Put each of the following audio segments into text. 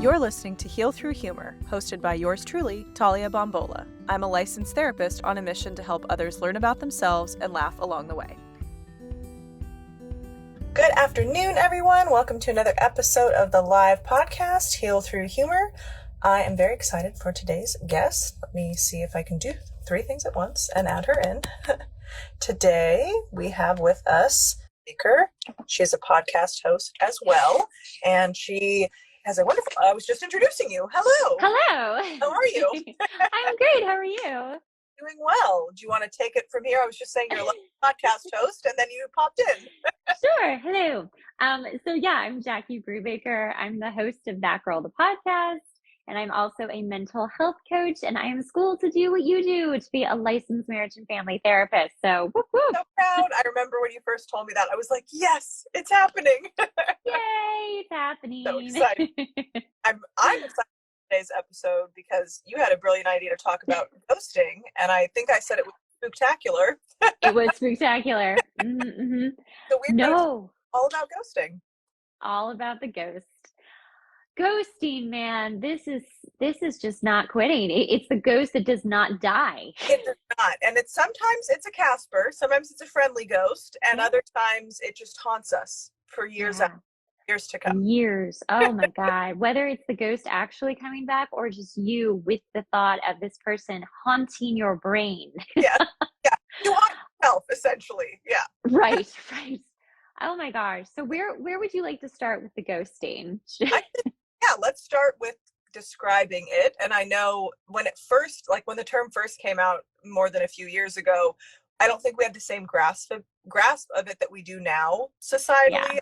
You're listening to Heal Through Humor, hosted by yours truly, Talia Bombola. I'm a licensed therapist on a mission to help others learn about themselves and laugh along the way. Good afternoon, everyone. Welcome to another episode of the live podcast, Heal Through Humor. I am very excited for today's guest. Let me see if I can do three things at once and add her in. Today, we have with us Baker. She's a podcast host as well, and she has a wonderful, I was just introducing you. Hello. Hello. How are you? I'm great. How are you? Doing well. Do you want to take it from here? I was just saying you're a podcast host, and then you popped in. Sure. Hello. I'm Jackie Brubaker. I'm the host of That Girl, the podcast, and I'm also a mental health coach, and I am schooled to do what you do, to be a licensed marriage and family therapist. So, whoop, whoop. So proud. I remember when you first told me that, I was like, yes, it's happening. Yay, it's happening. So excited. I'm excited for today's episode because you had a brilliant idea to talk about ghosting, and I think I said it was spectacular. It was spectacular. Mm-hmm. So we're all about ghosting. All about the ghost. Ghosting, man, this is just not quitting. It's the ghost that does not die. It does not. And sometimes it's a Casper, sometimes it's a friendly ghost, and other times it just haunts us for years to come. Years. Oh my God. Whether it's the ghost actually coming back or just you with the thought of this person haunting your brain. Yeah. You haunt yourself, essentially. Yeah. Right. Oh my gosh. So where would you like to start with the ghosting? Let's start with describing it. And I know when the term first came out more than a few years ago, I don't think we had the same grasp of it that we do now societally. Yeah.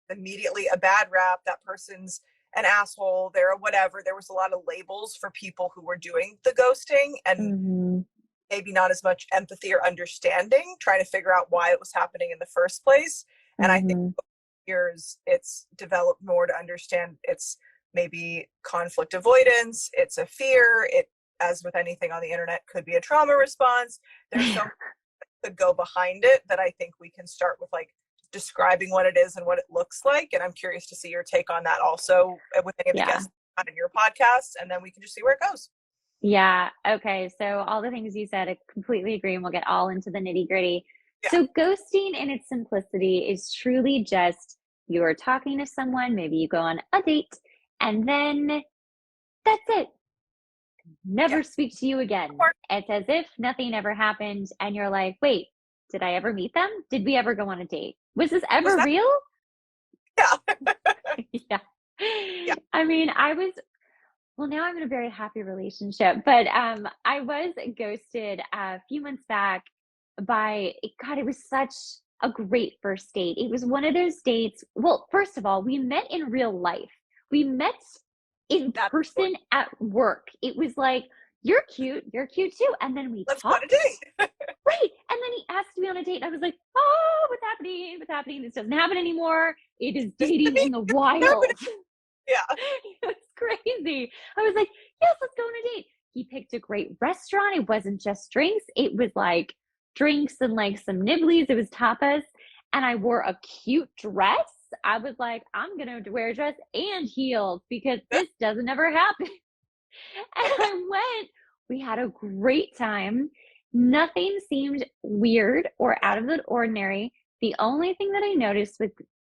Immediately a bad rap, that person's an asshole, they're whatever. There was a lot of labels for people who were doing the ghosting, and maybe not as much empathy or understanding, trying to figure out why it was happening in the first place. And I think over years it's developed more to understand it's maybe conflict avoidance, it's a fear, it, as with anything on the internet, could be a trauma response. There's so much that could go behind it that I think we can start with describing what it is and what it looks like. And I'm curious to see your take on that also with any of the guests on your podcast, and then we can just see where it goes. Yeah. Okay. So all the things you said, I completely agree, and we'll get all into the nitty gritty. Yeah. So ghosting in its simplicity is truly just you are talking to someone, maybe you go on a date, and then that's it. Never speak to you again. It's as if nothing ever happened, and you're like, wait, did I ever meet them? Did we ever go on a date? Was this ever real? Yeah. Yeah. I mean, now I'm in a very happy relationship, but I was ghosted a few months back it was such a great first date. It was one of those dates. Well, first of all, we met in real life. We met in person at work. It was like, you're cute too. And then Let's talked. Go on a date. Right. And then he asked me on a date, and I was like, oh, what's happening? This doesn't happen anymore. It is dating in the wild. Yeah. It was crazy. I was like, yes, let's go on a date. He picked a great restaurant. It wasn't just drinks. It was like drinks and some nibblies. It was tapas. And I wore a cute dress. I was like, I'm going to wear a dress and heels because this doesn't ever happen. And I went. We had a great time. Nothing seemed weird or out of the ordinary. The only thing that I noticed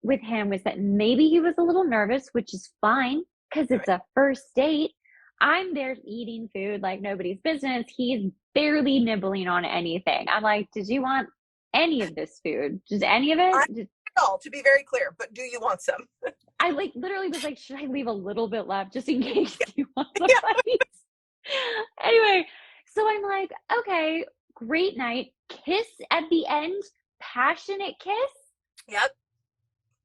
with him was that maybe he was a little nervous, which is fine because it's a first date. I'm there eating food like nobody's business. He's barely nibbling on anything. I'm like, did you want any of this food? Just any of it? No, to be very clear, but do you want some? I literally was like, should I leave a little bit left just in case you want the bite? Anyway, so I'm like, okay, great night. Kiss at the end, passionate kiss. Yep.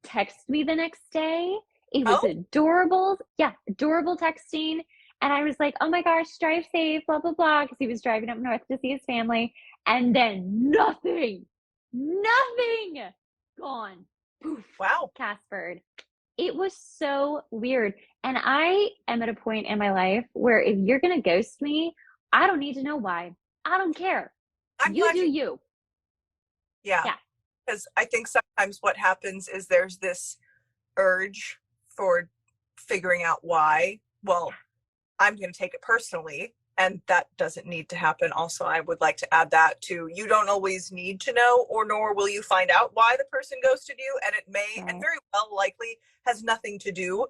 Text me the next day. It was adorable. Yeah, adorable texting. And I was like, oh my gosh, drive safe, blah, blah, blah, because he was driving up north to see his family. And then nothing, gone. Poof. Wow. Caspered. It was so weird. And I am at a point in my life where if you're going to ghost me, I don't need to know why. I don't care. You do you. Yeah. Because I think sometimes what happens is there's this urge for figuring out why, well, I'm going to take it personally. And that doesn't need to happen. Also, I would like to add that to, you don't always need to know, or nor will you find out why the person ghosted you. And it may, and Right. very well likely, has nothing to do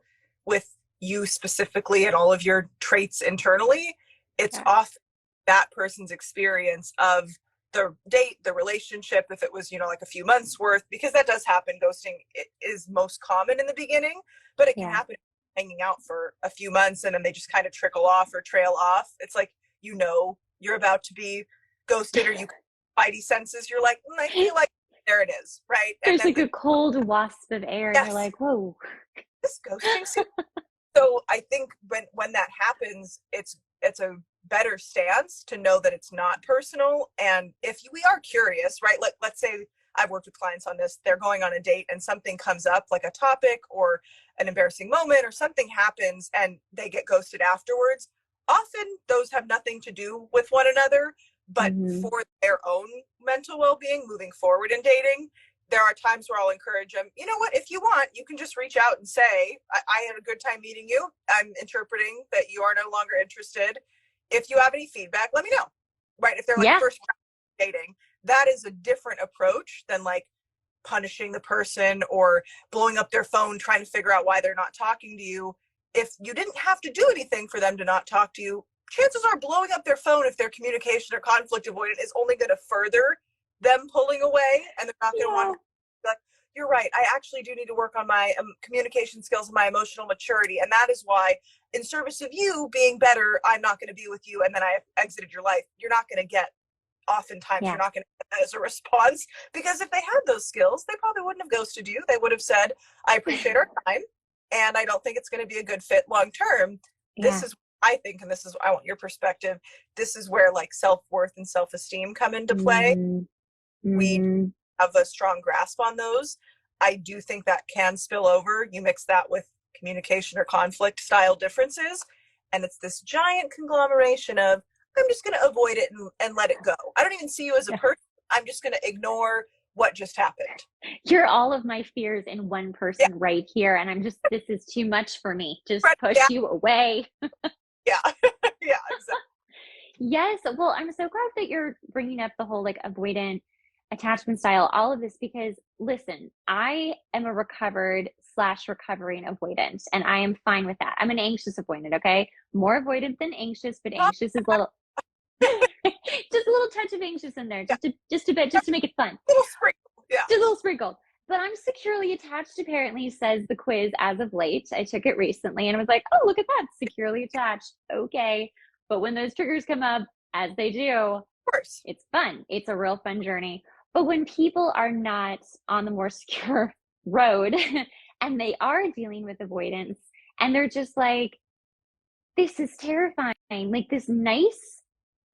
with you specifically and all of your traits internally. It's Yeah. often that person's experience of the date, the relationship, if it was, like a few months worth, because that does happen. Ghosting is most common in the beginning, but it can Yeah. happen hanging out for a few months and then they just kind of trickle off or trail off. It's like, you're about to be ghosted, or you spidey senses, you're like, I feel like there it is, right? And There's then like a cold wasp of air and you're yes, like, whoa. this ghosting season. So I think when that happens, it's a better stance to know that it's not personal. And if we are curious, right? Let's say I've worked with clients on this, they're going on a date and something comes up, like a topic or an embarrassing moment or something happens and they get ghosted afterwards. Often those have nothing to do with one another, but Mm-hmm. for their own mental well-being moving forward in dating, there are times where I'll encourage them, you know what, if you want, you can just reach out and say, I had a good time meeting you. I'm interpreting that you are no longer interested. If you have any feedback, let me know. Right? If they're like Yeah. first dating, that is a different approach than like punishing the person or blowing up their phone trying to figure out why they're not talking to you. If you didn't have to do anything for them to not talk to you, chances are blowing up their phone, if their communication or conflict avoidant, is only going to further them pulling away, and they're not going to want Yeah. to be like, you're right, I actually do need to work on my communication skills and my emotional maturity, and that is why, in service of you being better, I'm not going to be with you, and then I exited your life. You're not going to get, oftentimes Yeah. you're not going to get that as a response, because if they had those skills, they probably wouldn't have ghosted you. They would have said, I appreciate our time and I don't think it's going to be a good fit long term. This Yeah. is, I think, and this is, I want your perspective, this is where like self-worth and self-esteem come into play. Mm-hmm. We Mm-hmm. have a strong grasp on those. I do think that can spill over. You mix that with communication or conflict style differences, and it's this giant conglomeration of, I'm just going to avoid it and let it go. I don't even see you as a Yeah. person. I'm just going to ignore what just happened. You're all of my fears in one Yeah, person right here. And I'm just, this is too much for me. Just right. Yeah, push you away. yeah, yeah, exactly. Yes. Well, I'm so glad that you're bringing up the whole like avoidant attachment style, all of this, because listen, I am a recovered slash recovering avoidant, and I am fine with that. I'm an anxious avoidant. Okay. More avoidant than anxious, but anxious is a little, just a little touch of anxious in there, Yeah, just a bit, just to make it fun. little sprinkle. Yeah, Just a little sprinkle. But I'm securely attached, apparently, says the quiz as of late. I took it recently and I was like, oh, look at that, securely attached. Okay. But when those triggers come up, as they do, of course. it's fun. It's a real fun journey. But when people are not on the more secure road and they are dealing with avoidance and they're just like, this is terrifying. Like this nice,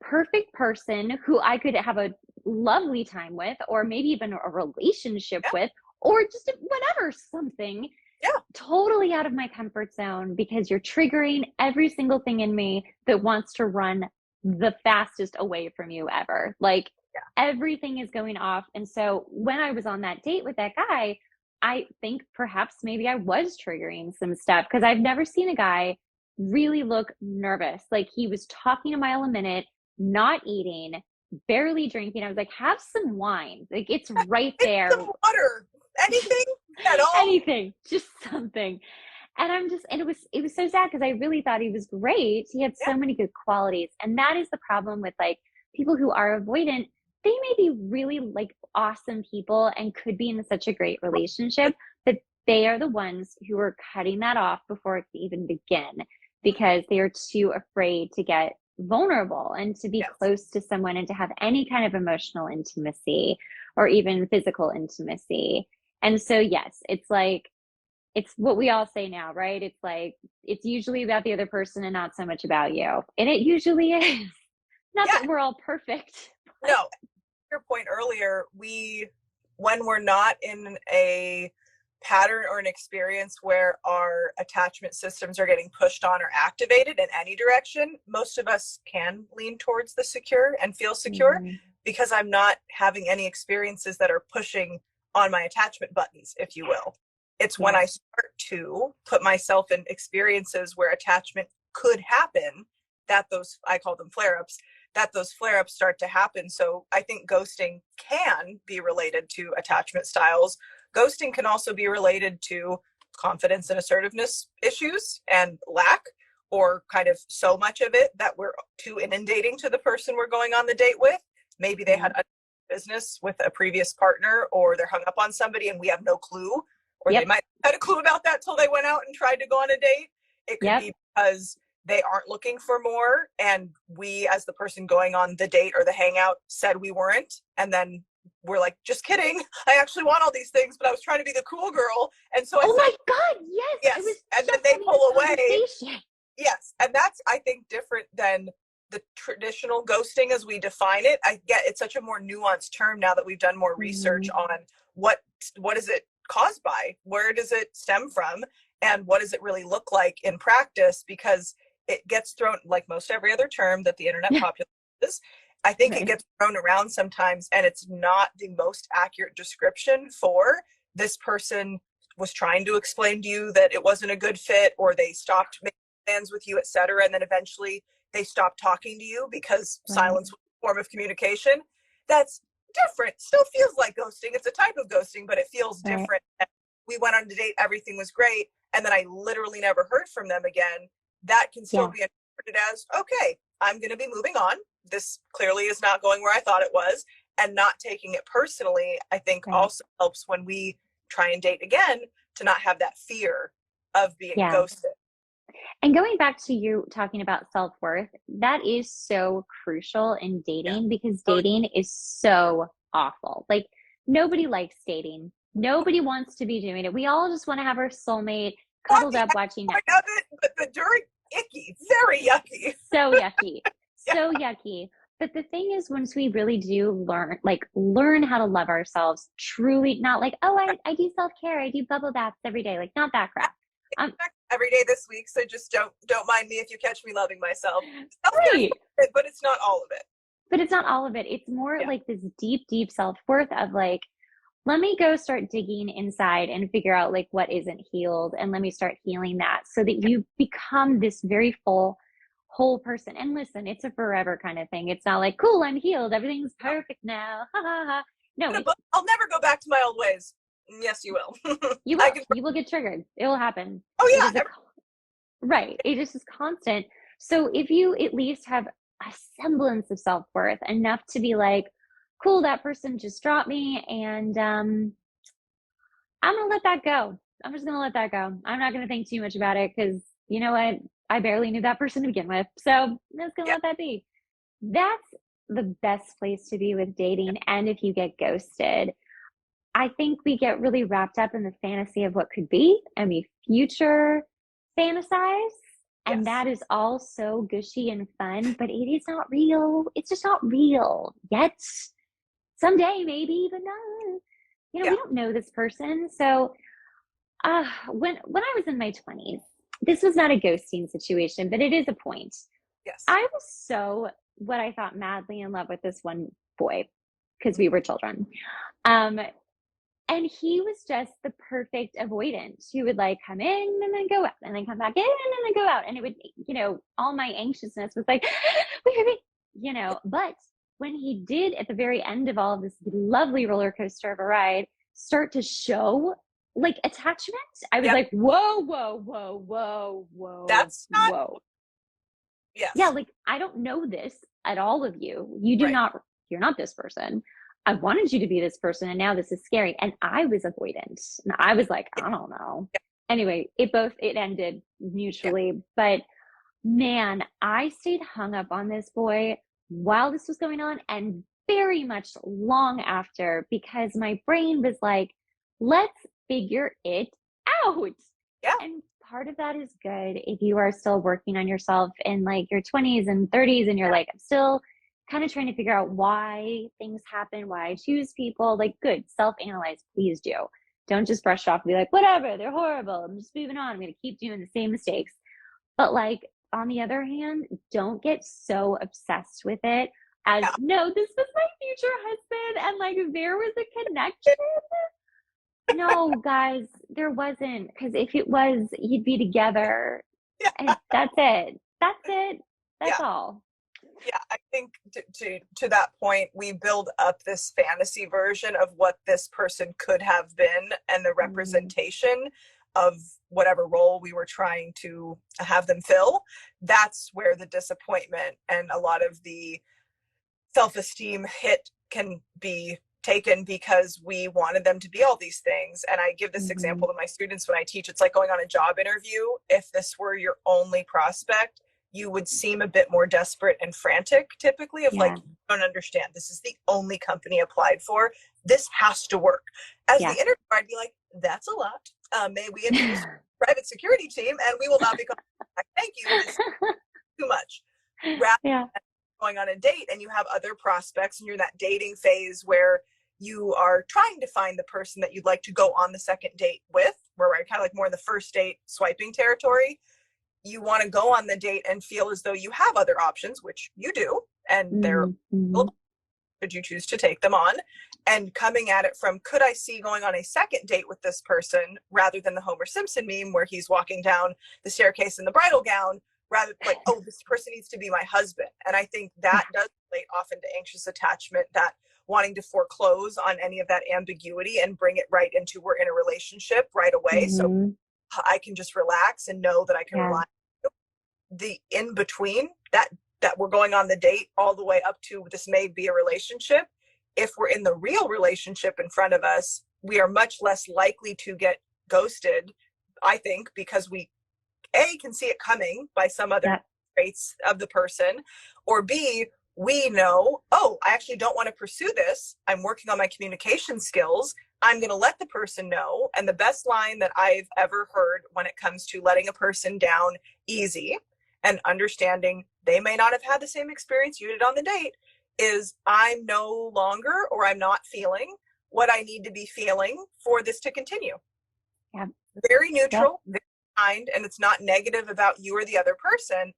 perfect person who I could have a lovely time with, or maybe even a relationship Yeah, with, or just whatever, something yeah, totally out of my comfort zone because you're triggering every single thing in me that wants to run the fastest away from you ever. Like yeah. everything is going off. And so when I was on that date with that guy, I think perhaps maybe I was triggering some stuff because I've never seen a guy really look nervous. Like he was talking a mile a minute, not eating, barely drinking. I was like, have some wine. Like it's right Maybe there. some water, anything at all. Anything, just something. And I'm just, and it was so sad because I really thought he was great. He had Yeah, so many good qualities. And that is the problem with like people who are avoidant. They may be really like awesome people and could be in such a great relationship, but they are the ones who are cutting that off before it can even begin because they are too afraid to get vulnerable and to be yes, close to someone and to have any kind of emotional intimacy or even physical intimacy. And so, yes, it's like, it's what we all say now, right? It's like, it's usually about the other person and not so much about you. And it usually is. Not yeah. that we're all perfect. No, your point earlier, when we're not in a pattern or an experience where our attachment systems are getting pushed on or activated in any direction, most of us can lean towards the secure and feel secure Mm-hmm. because I'm not having any experiences that are pushing on my attachment buttons, if you will. It's when Yeah. I start to put myself in experiences where attachment could happen that those, I call them flare ups, that those flare ups start to happen. So I think ghosting can be related to attachment styles. Ghosting can also be related to confidence and assertiveness issues and lack, or kind of so much of it that we're too inundating to the person we're going on the date with. Maybe they Yeah. had a business with a previous partner, or they're hung up on somebody and we have no clue, or they Yep. might have had a clue about that till they went out and tried to go on a date. It could Yep. be because they aren't looking for more, and we, as the person going on the date or the hangout, said we weren't, and then we're like, just kidding, I actually want all these things, but I was trying to be the cool girl, and so I Oh said my God. Yes. I was yes, and then just they having this pull away. conversation. Yes, and that's, I think, different than the traditional ghosting as we define it. I get it's such a more nuanced term now that we've done more research Mhm. on what is it caused by, where does it stem from, and what does it really look like in practice, because it gets thrown, like most every other term that the internet popularizes. I think it Right. gets thrown around sometimes, and it's not the most accurate description for this person was trying to explain to you that it wasn't a good fit, or they stopped making plans with you, etc. And then eventually they stopped talking to you because Right. silence was a form of communication. That's different. Still feels like ghosting. It's a type of ghosting, but it feels Right. different. We went on a date, everything was great, and then I literally never heard from them again. That can still Yeah. be interpreted as, okay, I'm going to be moving on. This clearly is not going where I thought it was. And not taking it personally, I think Right. also helps when we try and date again, to not have that fear of being Yeah. ghosted. And going back to you talking about self worth, that is so crucial in Yeah. dating because Oh, dating is so awful. Like, nobody likes dating, nobody wants to be doing it. We all just want to have our soulmate on cuddled the up watching point Netflix. of it, but the during, icky, very yucky. So yucky. Yeah. So yucky. But the thing is, once we really do learn how to love ourselves, truly, not like, oh, I do self care, I do bubble baths every day, like, not that crap. Um, Every day this week, so just don't mind me if you catch me loving myself. Self care is right. part of it, but it's not all of it. But it's not all of it. It's more Yeah. like this deep, deep self worth of like, let me go start digging inside and figure out like what isn't healed. And let me start healing that so that you become this very full, whole person. And listen, it's a forever kind of thing. It's not like, cool, I'm healed. Everything's No. perfect now. Ha ha ha. No, it's, I'll never go back to my old ways. Yes, you will. you I will. can. You will get triggered. It will happen. Oh It yeah. is a, right. It is just constant. So if you at least have a semblance of self worth, enough to be like, cool, that person just dropped me, and I'm gonna let that go. I'm just gonna let that go. I'm not gonna think too much about it because you know what? I barely knew that person to begin with. So I'm just gonna Yeah. let that be. That's the best place to be with dating. And if you get ghosted, I think we get really wrapped up in the fantasy of what could be, and we future fantasize. And Yes. that is all so gushy and fun, but it is not real. It's just not real yet. Someday, maybe, but no. You know, we Yeah. don't know this person. So when I was in my 20s, this was not a ghosting situation, but it is a point. Yes. I was so what I thought madly in love with this one boy because we were children. Um, and he was just the perfect avoidant. He would like come in and then go out and then come back in and then go out. And it would, you know, all my anxiousness was like, wait, you know, but when he did at the very end of all of this lovely roller coaster of a ride start to show like attachment, I was Yeah. like, whoa, whoa, whoa, whoa, whoa, That's not. whoa. Yeah, Yes. like I don't know this at all of you. You do Right. not, you're not this person. I wanted you to be this person, and now this is scary. And I was avoidant. And I was like, Yeah. I don't know. Yeah. Anyway, it ended Yeah. mutually. But man, I stayed hung up on this boy while this was going on and very much long after because my brain was like, let's figure it out. Yeah. And part of that is good if you are still working on yourself in like your 20s and 30s and you're like, I'm still kind of trying to figure out why things happen, why I choose people. Like, good, self analyze, please do. Don't just brush it off and be like, whatever, they're horrible. I'm just moving on. I'm going to keep doing the same mistakes. But like, on the other hand, don't get so obsessed with it as Yeah. no, this was my future husband and like there was a connection. No, guys, there wasn't. Because if it was, you'd be together. Yeah. And that's it. That's it. That's Yeah. all. Yeah, I think to that point, we build up this fantasy version of what this person could have been, and the Mm-hmm. representation of whatever role we were trying to have them fill. That's where the disappointment and a lot of the self-esteem hit can be taken, because we wanted them to be all these things. And I give this Mm-hmm. example to my students when I teach. It's like going on a job interview. If this were your only prospect, you would seem a bit more desperate and frantic, typically, of like, Yeah. you don't understand, this is the only company I applied for, this has to work. As the Yeah. interviewer, I'd be like, that's a lot. May we introduce a private security team, and we will now become, thank you, this is too much. Rather Yeah. going on a date and you have other prospects, and you're in that dating phase where you are trying to find the person that you'd like to go on the second date with, where we're kind of like more in the first date swiping territory. You want to go on the date and feel as though you have other options, which you do, and they're, Mm-hmm. Mm-hmm. should you choose to take them on, and coming at it from, could I see going on a second date with this person, rather than the Homer Simpson meme where he's walking down the staircase in the bridal gown, rather like, oh, this person needs to be my husband. And I think that Yeah. does relate often to anxious attachment, that wanting to foreclose on any of that ambiguity and bring it right into, we're in a relationship right away, so Mm-hmm. I can just relax and know that I can Yeah. rely. The in between, that we're going on the date all the way up to this may be a relationship, if we're in the real relationship in front of us, we are much less likely to get ghosted, I think, because we A, can see it coming by some other Yeah. traits of the person, or B, we know, oh, I actually don't want to pursue this, I'm working on my communication skills, I'm going to let the person know. And the best line that I've ever heard when it comes to letting a person down easy and understanding they may not have had the same experience you did on the date is, I'm no longer, or I'm not feeling what I need to be feeling for this to continue. Yeah. Very Yep. neutral, very kind, and it's not negative about you or the other person.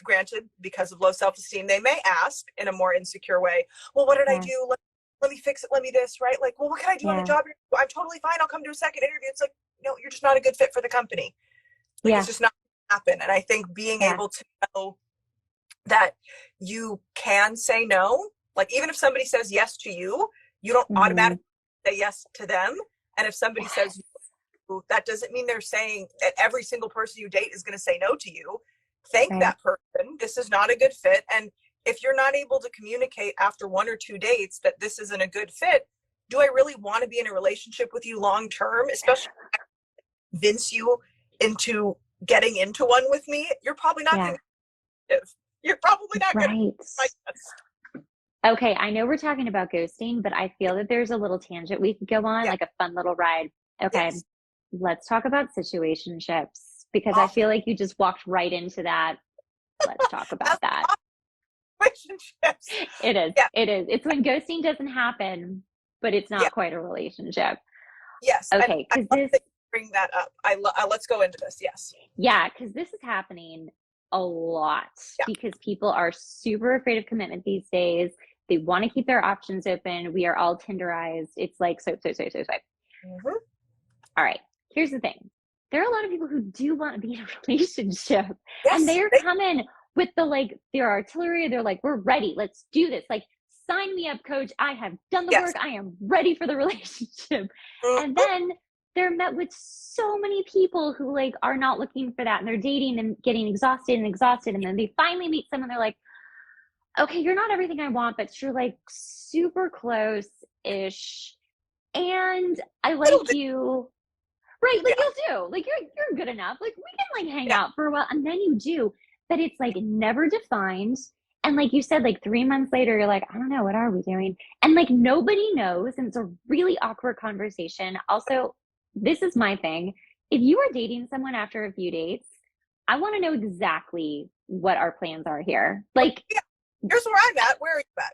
Granted, because of low self-esteem, they may ask in a more insecure way, well, what did I Yeah. do? Let me fix it. Let me this, right? Like, well, what can I do on the Yeah. job? I'm totally fine. I'll come to a second interview. It's like, no, you're just not a good fit for the company. Like, it's Yeah. just not going to happen. And I think being Yeah. able to know that you can say no, like even if somebody says yes to you, you don't Mm-hmm. automatically say yes to them. And if somebody Yes. says, that doesn't mean they're saying that every single person you date is going to say no to you. Thank Right. that person. This is not a good fit. And if you're not able to communicate after one or two dates that this isn't a good fit, do I really want to be in a relationship with you long term, especially convince you into getting into one with me? You're probably not Yeah. going to, you're probably not going to Right. like us. Okay, I know we're talking about ghosting, but I feel that there's a little tangent we could go on, Yeah. like a fun little ride. Okay, Yes. let's talk about situationships because I Off feel like you just walked right into that. Let's talk about as that. relationships. It is. Yeah. It is. It's when ghosting doesn't happen, but it's Yeah. not quite a relationship. Yes. And Okay, I because love this, that you bring that up. Let's go into this. Yes. yeah, because this is happening a lot Yeah. because people are super afraid of commitment these days. They want to keep their options open. We are all Tinderized. It's like swipe, swipe, swipe, swipe, swipe. Mm-hmm. All right, here's the thing. There are a lot of people who do want to be in a relationship and Yes. they're coming with the like their artillery. They're like, we're ready. Let's do this. Like, sign me up, coach. I have done the Yes. work. I am ready for the relationship. And Mm-hmm. then they're met with so many people who like are not looking for that and they're dating and getting exhausted and exhausted. And then they finally meet someone. They're like, okay, you're not everything I want, but you're like super close ish. And I Little like bit. you. Right, like Yeah. you'll do. Like you're good enough. Like we can like hang Yeah. out for a while and then you do. But it's like never defined. And like you said, like 3 months later, you're like, I don't know, what are we doing? And like nobody knows. And it's a really awkward conversation. Also, this is my thing. If you are dating someone after a few dates, I want to know exactly what our plans are here. Like, Yeah. Here's where I'm at. Where are you at?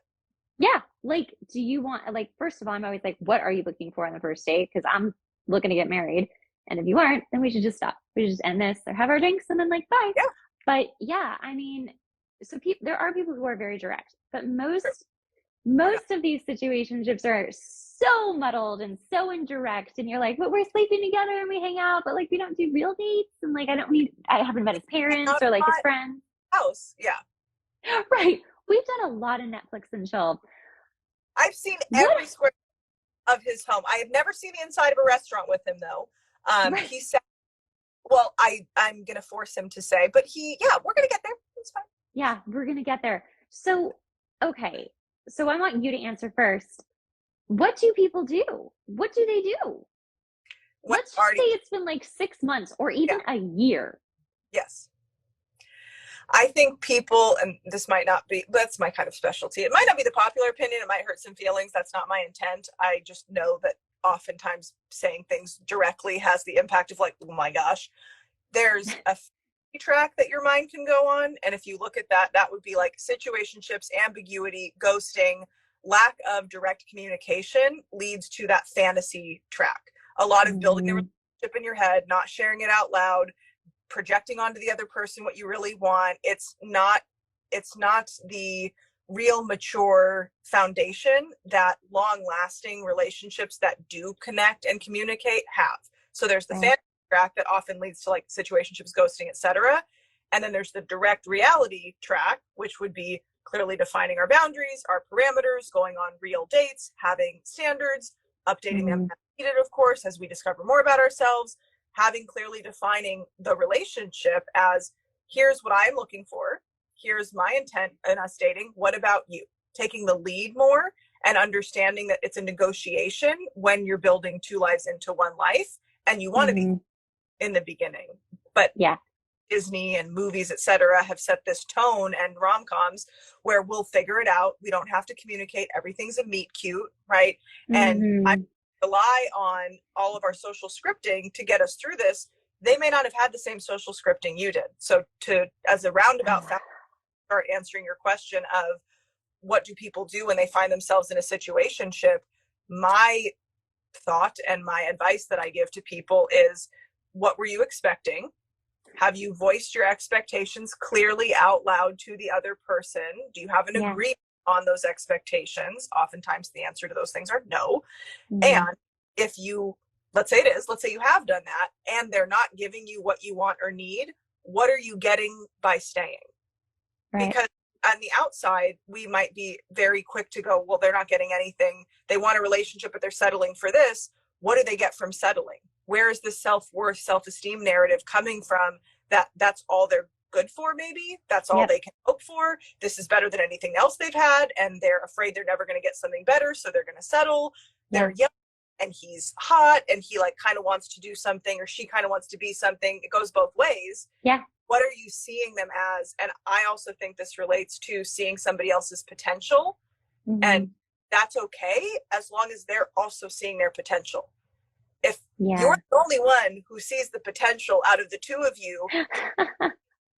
yeah, like, do you want, like, first of all, I'm always like, what are you looking for on the first date? Because I'm looking to get married. And if you aren't, then we should just stop. We should just end this or have our drinks and then, like, bye. Yeah. But yeah, I mean, so there are people who are very direct, but True. most most of these situationships are so muddled and so indirect, and you're like, but we're sleeping together and we hang out, but like we don't do real dates, and like I haven't met his Hang parents out or like his at friends. my house. Yeah. Right. We've done a lot of Netflix and chill. I've seen What? every square of his home. I have never seen the inside of a restaurant with him though. Right. He said, well, I'm going to force him to say, but yeah, we're going to get there. It's fine. Yeah, we're gonna get there. So, okay. So I want you to answer first. What do people do? What do they do? When Let's just say already, it's been like 6 months or even yeah, a year. yes. I think people, and this might not be, that's my kind of specialty. It might not be the popular opinion. It might hurt some feelings. That's not my intent. I just know that oftentimes saying things directly has the impact of like, oh my gosh, there's a track that your mind can go on. And if you look at that, that would be like situationships, ambiguity, ghosting, lack of direct communication leads to that fantasy track. A lot of building the Mm-hmm. relationship in your head, not sharing it out loud, projecting onto the other person what you really want. It's not the real mature foundation that long lasting relationships that do connect and communicate have. So there's the Right. fantasy track that often leads to like situationships, ghosting, etc. And then there's the direct reality track, which would be clearly defining our boundaries, our parameters, going on real dates, having standards, updating them Mm-hmm. as needed, of course, as we discover more about ourselves, having clearly defining the relationship as here's what I'm looking for, here's my intent, and us dating, what about you? Taking the lead more and understanding that it's a negotiation when you're building two lives into one life and you want to be Mm-hmm. in the beginning. But Yeah. Disney and movies, etc., have set this tone, and rom-coms where we'll figure it out. We don't have to communicate. Everything's a meet cute, right? And I Mm-hmm. rely on all of our social scripting to get us through this. They may not have had the same social scripting you did. So to as a roundabout start answering your question of what do people do when they find themselves in a situationship, my thought and my advice that I give to people is, what were you expecting? Have you voiced your expectations clearly out loud to the other person? Do you have an Yeah. agreement on those expectations? Oftentimes the answer to those things are no. Mm-hmm. And if you, let's say you have done that and they're not giving you what you want or need, what are you getting by staying? Right. Because on the outside, we might be very quick to go, well, they're not getting anything. They want a relationship, but they're settling for this. What do they get from settling? Where is this self-worth, self-esteem narrative coming from? That's all they're good for, maybe that's all Yep. they can hope for. This is better than anything else they've had, and they're afraid they're never going to get something better, so they're going to settle. Yeah. They're young and he's hot and he like kind of wants to do something, or she kind of wants to be something. It goes both ways. Yeah. What are you seeing them as? And I also think this relates to seeing somebody else's potential. Mm-hmm. And that's okay as long as they're also seeing their potential. If Yeah. you're the only one who sees the potential out of the two of you,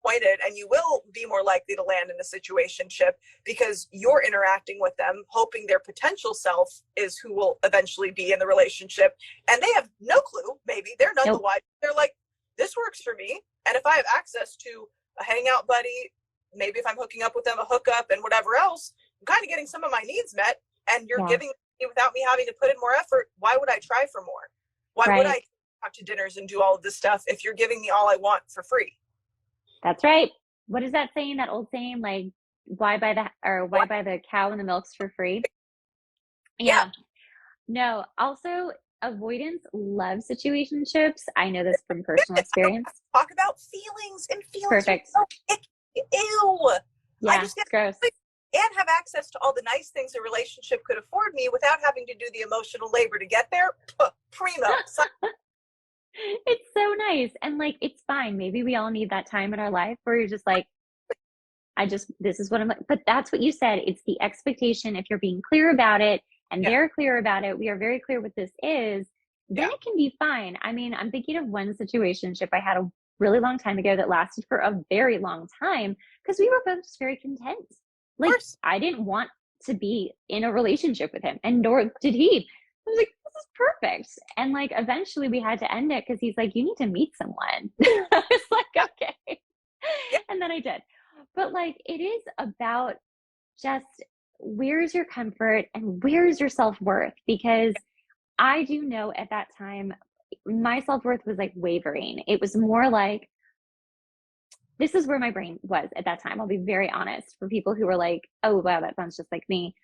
pointed, and you will be more likely to land in a situationship because you're interacting with them hoping their potential self is who will eventually be in the relationship, and they have no clue. Maybe they're none the wiser. They're like, this works for me, and if I have access to a hangout buddy, maybe if I'm hooking up with them, a hookup and whatever else, I'm kind of getting some of my needs met, and you're giving me without me having to put in more effort. Why would I try for more? Why would I go out to dinners and do all of this stuff if you're giving me all I want for free? That's right. What is that saying? That old saying, like, why buy the cow and the milk's for free? Yeah. No, also avoidance loves situationships. I know this from personal experience. Talk about feelings, and feelings Perfect. are so icky. Ew. Yeah, I just it's gross. and have access to all the nice things a relationship could afford me without having to do the emotional labor to get there. Primo. It's so nice. And like, it's fine. Maybe we all need that time in our life where you're just like, this is what I'm like. But that's what you said. It's the expectation. If you're being clear about it and they're clear about it, we are very clear what this is, then it can be fine. I mean, I'm thinking of one situationship I had a really long time ago that lasted for a very long time because we were both just very content. Like, I didn't want to be in a relationship with him, and nor did he. I was like, this is perfect. And like, eventually we had to end it because he's like, you need to meet someone. I was like, okay. And then I did. But like, it is about just where's your comfort and where's your self-worth? Because I do know at that time, my self-worth was like wavering. It was more like, this is where my brain was at that time. I'll be very honest for people who were like, oh, wow, that sounds just like me.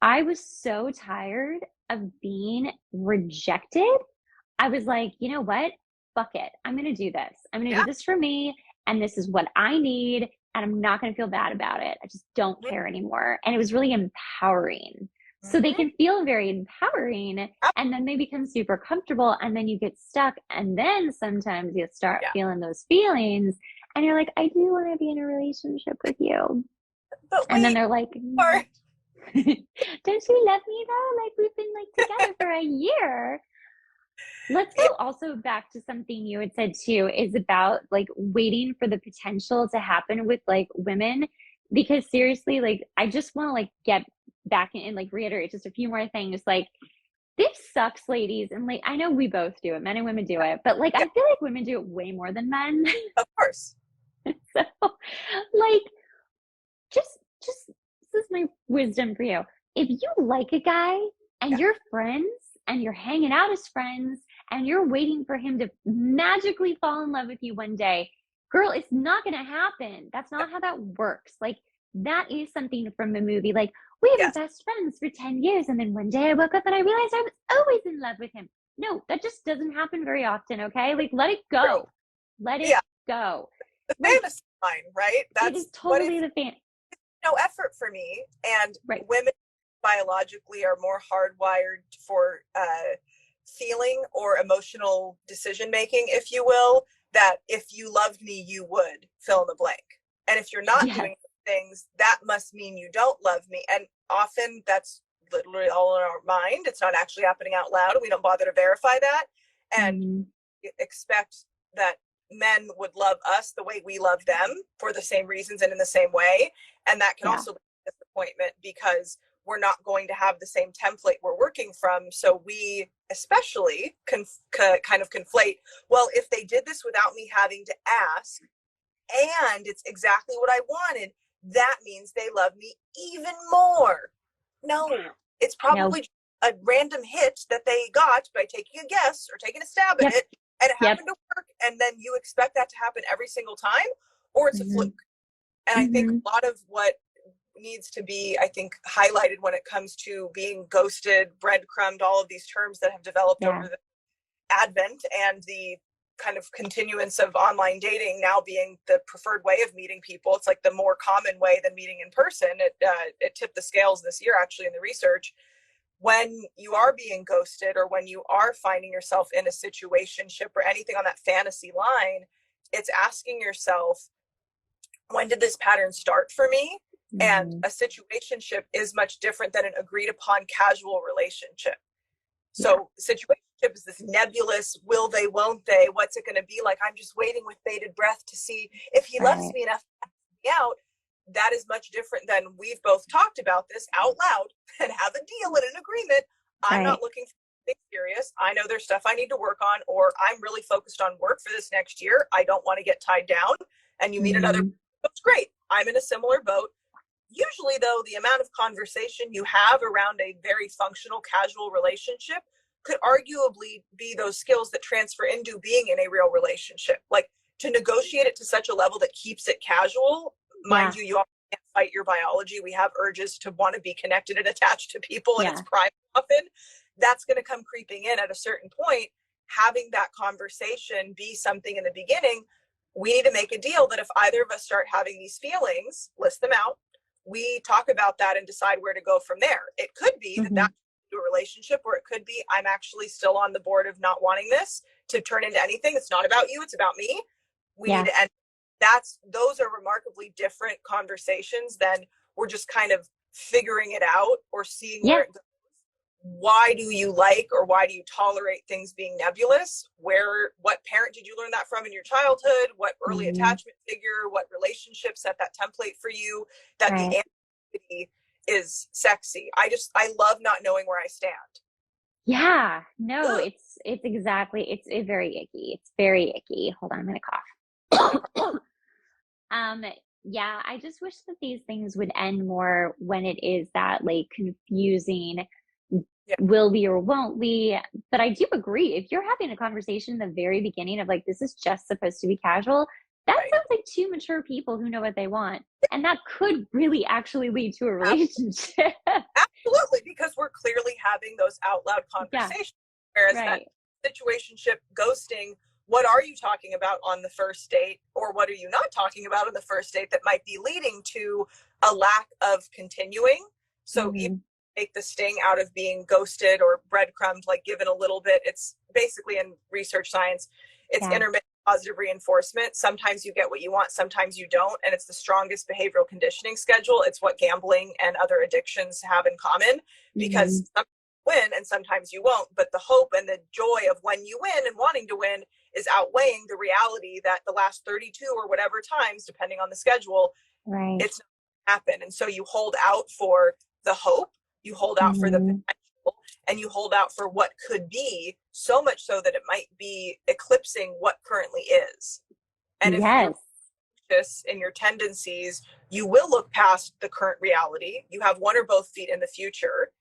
I was so tired of being rejected. I was like, you know what? Fuck it. I'm going to do this. I'm going to Yeah. do this for me. And this is what I need. And I'm not going to feel bad about it. I just don't care anymore. And it was really empowering. So they Mm-hmm. can feel very empowering and then they become super comfortable and then you get stuck. And then sometimes you start Yeah. feeling those feelings and you're like, I do want to be in a relationship with you. But And then wait, they're like, or don't you love me though? Like we've been like together for a year. Let's yeah, go also back to something you had said too, is about like waiting for the potential to happen with like women. Because seriously, like I just want to like get back in and like reiterate just a few more things. Like this sucks, ladies. And like I know we both do it, men and women do it, but like yeah, I feel like women do it way more than men. of course. So like just this is my wisdom for you. If you like a guy and Yeah. you're friends and you're hanging out as friends and you're waiting for him to magically fall in love with you one day, girl, it's not going to happen. That's not how that works. Like that is something from a movie. Like we were Yes. best friends for 10 years and then one day I woke up and I realized I was always in love with him. No, that just doesn't happen very often, okay? Like let it True. go. Let it Yeah. go. The Like fantasy line, right? it is That's what if totally the fan. no effort for me. And Right. women biologically are more hardwired for feeling or emotional decision making, if you will, that if you loved me, you would fill in the blank. And if you're not Yes. doing things, that must mean you don't love me. And often that's literally all in our mind. It's not actually happening out loud. We don't bother to verify that and Mm, expect that men would love us the way we love them for the same reasons and in the same way. And that can yeah. also be a disappointment because we're not going to have the same template we're working from. So we especially kind of conflate, well, if they did this without me having to ask, and it's exactly what I wanted, that means they love me even more. No, it's No. probably a random hit that they got by taking a guess or taking a stab at Yep. it, and it Yep. happened to work, and then you expect that to happen every single time, or it's a Mm-hmm. fluke. And I think Mm-hmm. a lot of what needs to be, I think, highlighted when it comes to being ghosted, breadcrumbed, all of these terms that have developed Yeah. over the advent and the kind of continuance of online dating now being the preferred way of meeting people. It's like the more common way than meeting in person. It tipped the scales this year, actually, in the research. When you are being ghosted or when you are finding yourself in a situationship or anything on that fantasy line, it's asking yourself, when did this pattern start for me? And Mm-hmm. a situationship is much different than an agreed upon casual relationship. Yeah. So situationship is this nebulous, will they, won't they? What's it going to be like? I'm just waiting with bated breath to see if he loves Right. me enough to ask me out. That is much different than we've both talked about this out loud and have a deal and an agreement. I'm Right. not looking for anything serious. I know there's stuff I need to work on, or I'm really focused on work for this next year. I don't want to get tied down. And you meet another, Mm-hmm. that's great. I'm in a similar boat. Usually, though, the amount of conversation you have around a very functional, casual relationship could arguably be those skills that transfer into being in a real relationship. Like to negotiate it to such a level that keeps it casual. Mind Yeah. you, you can't fight your biology. We have urges to want to be connected and attached to people, and it's Yeah. prime often. That's going to come creeping in at a certain point. Having that conversation be something in the beginning, we need to make a deal that if either of us start having these feelings, list them out, we talk about that and decide where to go from there. It could be that Mm-hmm. that to a relationship, or it could be I'm actually still on the board of not wanting this to turn into anything. It's not about you, it's about me. We need Yeah. to end. Those are remarkably different conversations than we're just kind of figuring it out or seeing Yeah. where it goes. Why do you like or why do you tolerate things being nebulous? What parent did you learn that from in your childhood? What early Mm-hmm. attachment figure? What relationship set that template for you? That the Right. ambiguity is sexy. I love not knowing where I stand. Yeah. No, Ugh. it's exactly it's very icky. It's very icky. Hold on, I'm gonna cough. um Yeah, I just wish that these things would end more when it is that like confusing Yeah, will we or won't we. But I do agree, if you're having a conversation in the very beginning of like, this is just supposed to be casual, that right. sounds like two mature people who know what they want. And that could really actually lead to a Ab- relationship. Absolutely, because we're clearly having those out loud Yeah, conversations. Whereas that right. situationship ghosting, what are you talking about on the first date, or what are you not talking about on the first date that might be leading to a lack of continuing? So even Hmm. take the sting out of being ghosted or breadcrumbed, like given a little bit. It's basically in research science, it's Yeah. intermittent positive reinforcement. Sometimes you get what you want, sometimes you don't. And it's the strongest behavioral conditioning schedule. It's what gambling and other addictions have in common, Hmm. because sometimes you win and sometimes you won't. But the hope and the joy of when you win and wanting to win is outweighing the reality that the last 32 or whatever times, depending on the schedule, Right. it's not happen. And so you hold out for the hope, you hold out for the Hmm. potential, and you hold out for what could be, so much so that it might be eclipsing what currently is. And if you're Yes. this in your tendencies, you will look past the current reality. You have one or both feet in the future.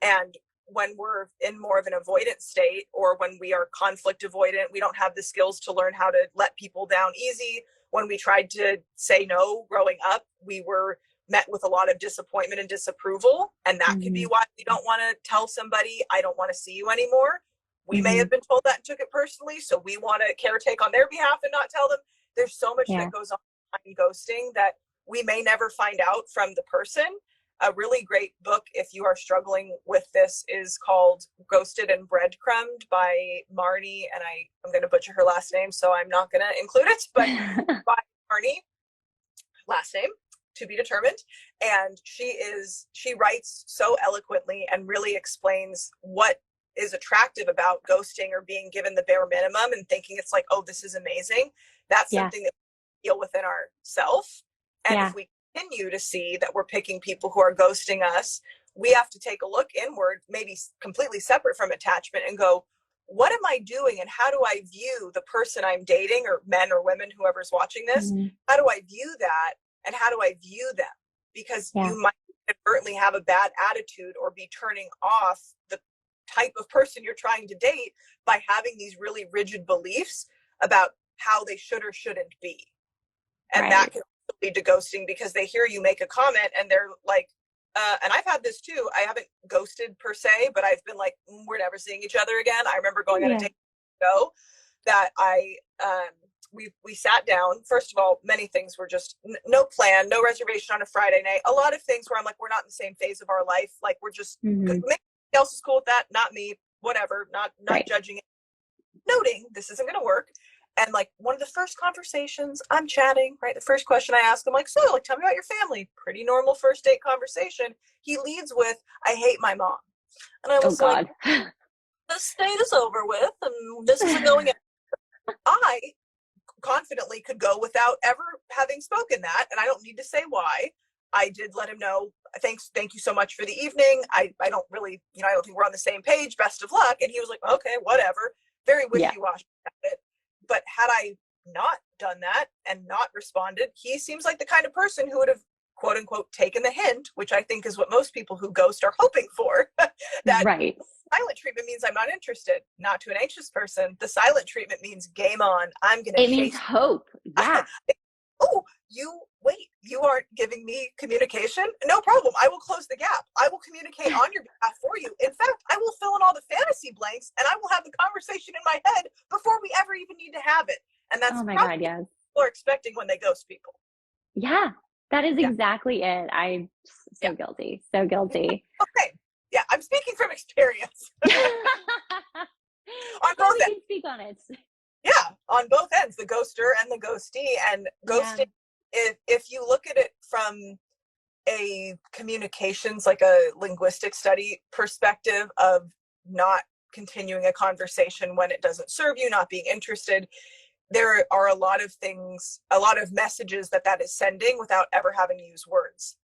And when we're in more of an avoidant state, or when we are conflict avoidant, we don't have the skills to learn how to let people down easy. When we tried to say no growing up, we were met with a lot of disappointment and disapproval. And that could be Hmm. why we don't want to tell somebody, I don't want to see you anymore. We may Hmm. have been told that and took it personally. So we want to caretake on their behalf and not tell them. There's so much Yeah. that goes on in ghosting that we may never find out from the person. A really great book, if you are struggling with this, is called Ghosted and Breadcrumbed by Marnie, and I'm going to butcher her last name, so I'm not going to include it, but by Marnie, last name to be determined. And she writes so eloquently and really explains what is attractive about ghosting or being given the bare minimum and thinking it's like, oh, this is amazing. That's Yeah. something that we feel within ourselves. And if Yeah. we continue to see that we're picking people who are ghosting us, we have to take a look inward, maybe completely separate from attachment, and go, what am I doing and how do I view the person I'm dating, or men or women, whoever's watching this? Hmm. How do I view that, and how do I view them? Because Yeah. you might inadvertently have a bad attitude or be turning off the type of person you're trying to date by having these really rigid beliefs about how they should or shouldn't be. And that Right. can lead to ghosting, because they hear you make a comment and they're like, and I've had this too. I haven't ghosted per se, but I've been like, we're never seeing each other again. I remember going on a Yeah. date ago that we sat down. First of all, many things were just no plan, no reservation on a Friday night. A lot of things where I'm like, we're not in the same phase of our life. Like, we're just, Hmm. maybe else is cool with that, not me. Whatever. Not Right. judging it, noting this isn't going to work. And like, one of the first conversations, I'm chatting, right? The first question I ask him, like, so, like, tell me about your family. Pretty normal first date conversation. He leads with, I hate my mom. And I Oh was like, God. this date is over with, and this isn't going. I confidently could go without ever having spoken that, and I don't need to say why. I did let him know, thank you so much for the evening. I don't really, I don't think we're on the same page. Best of luck. And he was like, okay, whatever. Very Yeah. wishy-washy about it. But had I not done that and not responded, he seems like the kind of person who would have, quote unquote, taken the hint, which I think is what most people who ghost are hoping for. That Right. silent treatment means I'm not interested. Not to an anxious person. The silent treatment means game on. I'm going to It means chase. hope. Yeah. Oh, you aren't giving me communication? No problem. I will close the gap. I will communicate on your behalf for you. In fact, I will fill in all the fantasy blanks, and I will have the conversation in my head before we ever even need to have it. And that's Oh my probably God. Yes. what people are expecting when they ghost people. Yeah. That is Yeah. exactly it. I'm Yeah. so guilty. So guilty. Okay. Yeah. I'm speaking from experience on That's why both we ends. can speak on it. Yeah. On both ends, the ghoster and the ghostee. And Yeah. ghosting, if you look at it from a communications, like a linguistic study perspective of not continuing a conversation when it doesn't serve you, not being interested, there are a lot of things, a lot of messages that is sending without ever having to use words.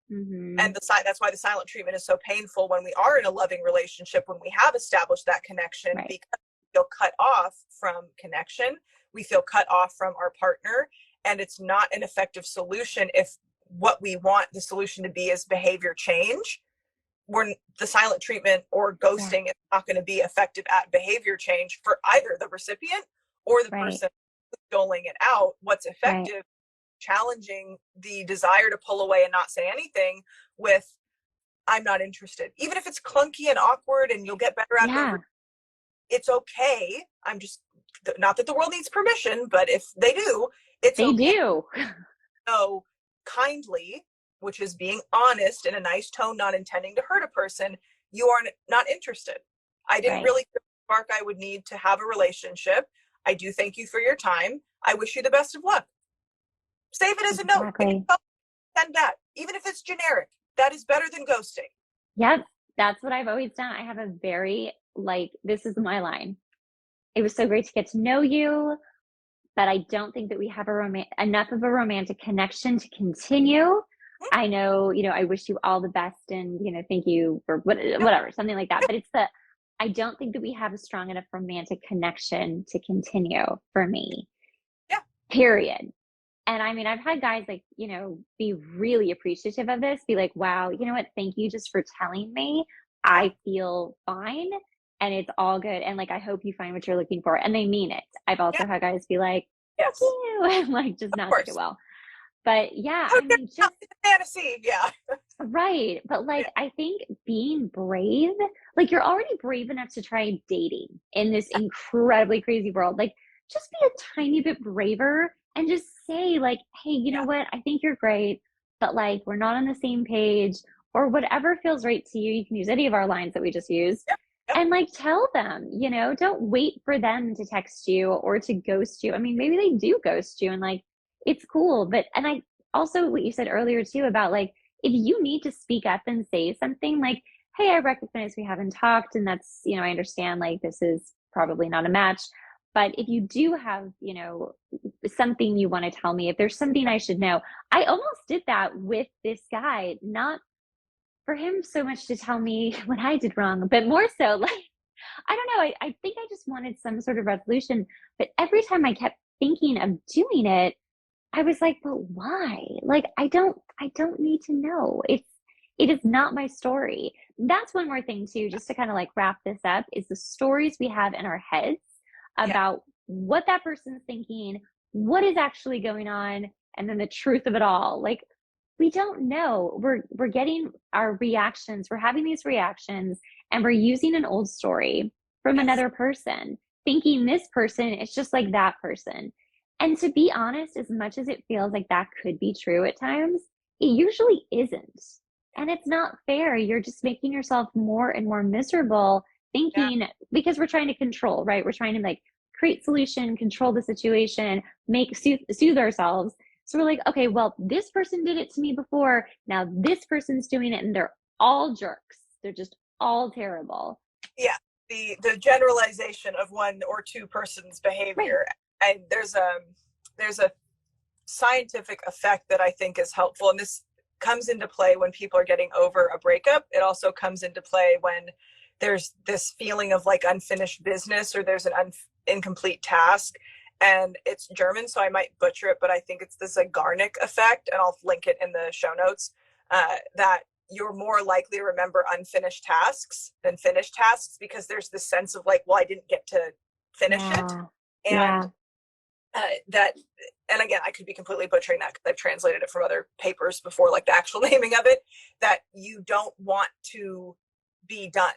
Hmm. And that's why the silent treatment is so painful when we are in a loving relationship, when we have established that connection, Right. because we feel cut off from connection, we feel cut off from our partner, and it's not an effective solution, if what we want the solution to be is behavior change, the silent treatment or Yeah. ghosting is not going to be effective at behavior change for either the recipient or the Right. person doling it out. What's Right. effective, challenging the desire to pull away and not say anything with, I'm not interested. Even if it's clunky and awkward and you'll get better at it Yeah. over, it's okay. I'm just, not that the world needs permission, but if they do, it's They okay. do. So kindly, which is being honest in a nice tone, not intending to hurt a person, you are not interested. I didn't Right. really feel the spark I would need to have a relationship. I do thank you for your time. I wish you the best of luck. Save it as a note. If you Exactly. send that, even if it's generic, that is better than ghosting. Yep. That's what I've always done. I have a very, like, this is my line. It was so great to get to know you, but I don't think that we have enough of a romantic connection to continue. I know, I wish you all the best and, thank you for Yep. whatever, something like that. But I don't think that we have a strong enough romantic connection to continue for me, Yeah. period. And I mean, I've had guys like, be really appreciative of this, be like, wow, you know what? Thank you just for telling me. Yeah. I feel fine and it's all good. And like, I hope you find what you're looking for. And they mean it. I've Yeah. also had guys be like, fuck Yes. you, and like just Of not take it course. well. But yeah, How I dare mean, you just not see the fantasy? Yeah. right. But like, Yeah. I think being brave, like you're already brave enough to try dating in this incredibly crazy world. Like, just be a tiny bit braver and just say, like, hey, you know Yeah. what? I think you're great, but like, we're not on the same page or whatever feels right to you. You can use any of our lines that we just used Yep. Yep. and like tell them, don't wait for them to text you or to ghost you. I mean, maybe they do ghost you and like, it's cool. But, and I also, what you said earlier too about like, if you need to speak up and say something like, hey, I recognize we haven't talked, and that's, I understand like this is probably not a match. But if you do have, something you want to tell me, if there's something I should know, I almost did that with this guy, not for him so much to tell me what I did wrong, but more so like, I don't know, I think I just wanted some sort of resolution. But every time I kept thinking of doing it, I was like, but why? Like, I don't need to know. It is not my story. That's one more thing too, just to kind of like wrap this up, is the stories we have in our heads Yeah. about what that person's thinking, what is actually going on, and then the truth of it all. Like, we don't know. We're getting our reactions. We're having these reactions, and we're using an old story from Yes. another person, thinking this person is just like that person. And to be honest, as much as it feels like that could be true at times, it usually isn't. And it's not fair. You're just making yourself more and more miserable Yeah. thinking, because we're trying to control, right? We're trying to like create solution, control the situation, make soothe ourselves. So we're like, okay, well, this person did it to me before. Now this person's doing it, and they're all jerks. They're just all terrible. Yeah. The generalization of one or two persons' Right. behavior, and there's a scientific effect that I think is helpful, and this comes into play when people are getting over a breakup. It also comes into play when there's this feeling of like unfinished business, or there's an incomplete task. And it's German, so I might butcher it, but I think it's the Zeigarnik effect, and I'll link it in the show notes. That you're more likely to remember unfinished tasks than finished tasks, because there's this sense of like, well, I didn't get to finish it. Yeah. And Yeah. that, and again, I could be completely butchering that because I've translated it from other papers before, like the actual naming of it, that you don't want to be done.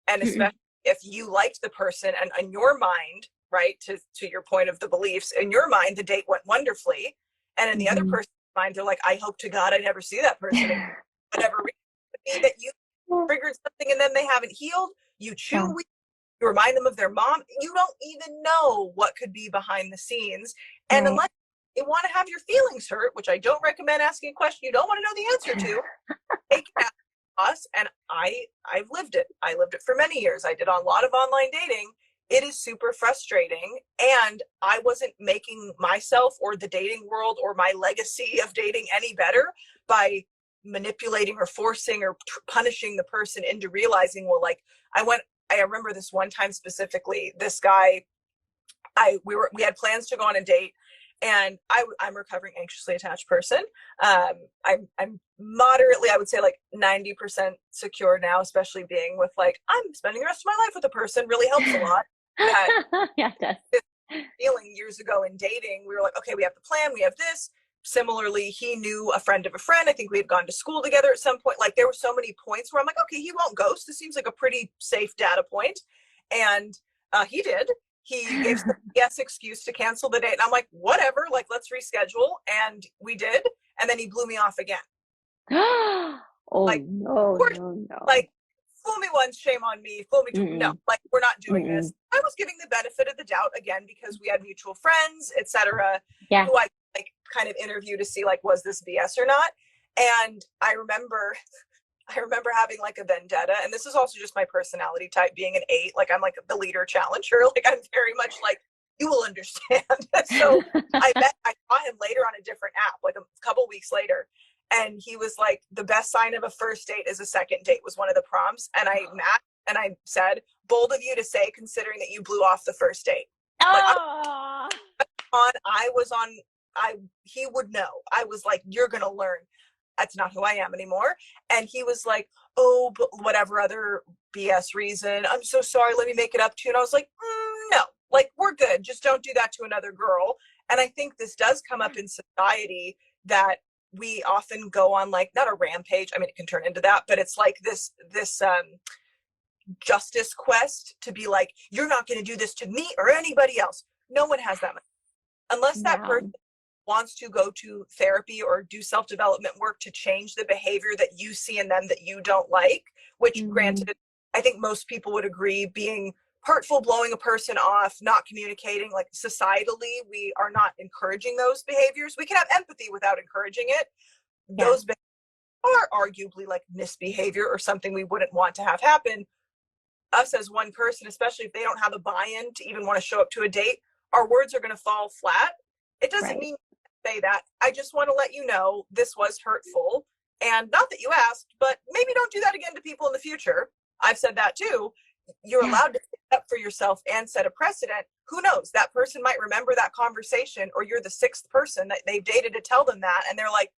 And Mm-mm. especially if you liked the person, and in your mind, right, to your point of the beliefs, in your mind, the date went wonderfully. And in the other Mm-hmm. person's mind, they're like, I hope to God I never see that person again. Whatever reason. It could be that you triggered something and then they haven't healed. You Yeah. chew, you remind them of their mom. You don't even know what could be behind the scenes. And Right. unless you want to have your feelings hurt, which I don't recommend asking a question you don't want to know the answer to, take it out of us. And I've lived it. I lived it for many years. I did a lot of online dating. It is super frustrating. And I wasn't making myself or the dating world or my legacy of dating any better by manipulating or forcing or punishing the person into realizing, well, like, I remember this one time specifically, this guy, we had plans to go on a date, And I'm a recovering anxiously attached person. I'm moderately, I would say like 90% secure now, especially being with like, I'm spending the rest of my life with a person really helps a lot. Had Yeah, it does. this feeling years ago in dating. We were like, okay, we have the plan, we have this. Similarly, he knew a friend of a friend. I think we had gone to school together at some point. Like there were so many points where I'm like, okay, he won't ghost. This seems like a pretty safe data point. And he did. He gave some yes excuse to cancel the date. And I'm like, whatever, like let's reschedule. And we did. And then he blew me off again. Oh Like, no, we're no, no. like, fool me once, shame on me. Fool me twice. No, Mm-mm, like we're not doing this. mm-mm. I was giving the benefit of the doubt again because we had mutual friends, etc., Yeah, who I like kind of interview to see like was this BS or not. And I remember having like a vendetta, and this is also just my personality type, being an 8. Like I'm like the leader challenger. Like I'm very much like you will understand. So I saw him later on a different app, like a couple weeks later, and he was like, the best sign of a first date is a second date was one of the prompts, and I said, bold of you to say, considering that you blew off the first date. Like oh, I was on. He would know. I was like, you're gonna learn. That's not who I am anymore. And he was like, oh, but whatever other BS reason, I'm so sorry, let me make it up to you. And I was like, no, like we're good, just don't do that to another girl. And I think this does come up in society, that we often go on like, not a rampage, I mean it can turn into that, but it's like this justice quest to be like, you're not going to do this to me or anybody else. No one has that much, unless that person no. wants to go to therapy or do self-development work to change the behavior that you see in them that you don't like, which Mm-hmm. granted, I think most people would agree, being hurtful, blowing a person off, not communicating, like societally, we are not encouraging those behaviors. We can have empathy without encouraging it. Yeah, Those are arguably like misbehavior or something we wouldn't want to have happen. Us as one person, especially if they don't have a buy-in to even want to show up to a date, our words are going to fall flat. It doesn't right. mean say that. I just want to let you know this was hurtful. And not that you asked, but maybe don't do that again to people in the future. I've said that too. You're Yeah. allowed to stand up for yourself and set a precedent. Who knows? That person might remember that conversation, or you're the 6th person that they've dated to tell them that. And they're like,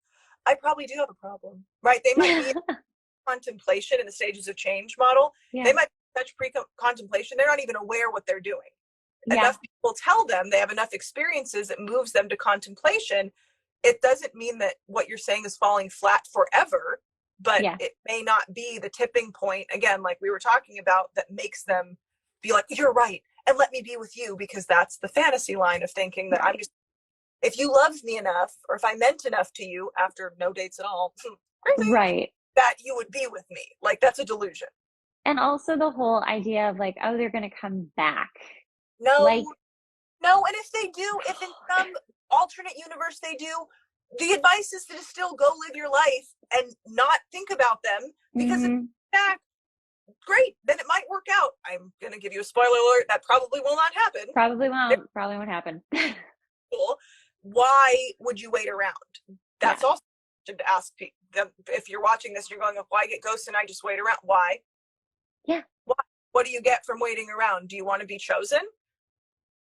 I probably do have a problem, right? They might be in contemplation in the stages of change model. They Yeah. might be such pre-contemplation, they're not even aware what they're doing. Yeah. Enough people tell them, they have enough experiences that moves them to contemplation. It doesn't mean that what you're saying is falling flat forever, but Yeah. it may not be the tipping point, again, like we were talking about, that makes them be like, you're right, and let me be with you, because that's the fantasy line of thinking that I'm Right. just, if you loved me enough, or if I meant enough to you after no dates at all, crazy, Right. that you would be with me. Like that's a delusion. And also the whole idea of like, oh, they're going to come back. Like, No, no, and if they do, if in some alternate universe they do, the advice is to still go live your life and not think about them, because if mm, that, great, then it might work out. I'm gonna give you a spoiler alert, that probably will not happen. probably won't. Probably won't happen. Cool. Why would you wait around? Yeah. That's also to ask them. If you're watching this, you're going, why get ghosted and I just wait around? Why? Yeah. Why? What do you get from waiting around? Do you want to be chosen?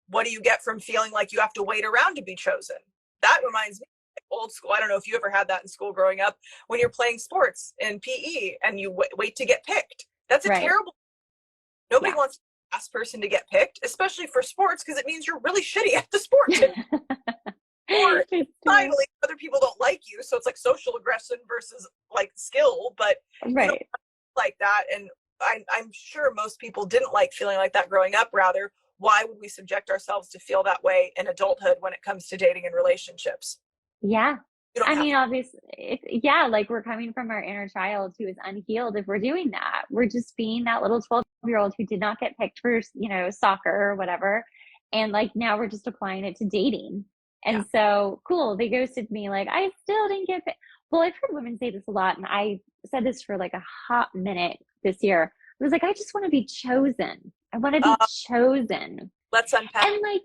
What do you get from feeling like you have to wait around to be chosen? That reminds me of old school. I don't know if you ever had that in school growing up, when you're playing sports in PE and you wait to get picked. That's a Right. terrible, nobody Yeah. wants the last person to get picked, especially for sports, because it means you're really shitty at the sport. Or It's true. finally, other people don't like you. So it's like social aggression versus like skill, but you don't Right. like that. And I'm sure most people didn't like feeling like that growing up. Rather, why would we subject ourselves to feel that way in adulthood when it comes to dating and relationships? Yeah. You don't I have mean, to. obviously, yeah, like we're coming from our inner child who is unhealed if we're doing that. We're just being that little 12-year-old who did not get picked for, soccer or whatever. And like now we're just applying it to dating. Yeah. And so, cool, they ghosted me. Like, I still didn't get picked. Well, I've heard women say this a lot. And I said this for like a hot minute this year. It was like, I just want to be chosen. I want to be Uh, chosen. let's unpack. And like,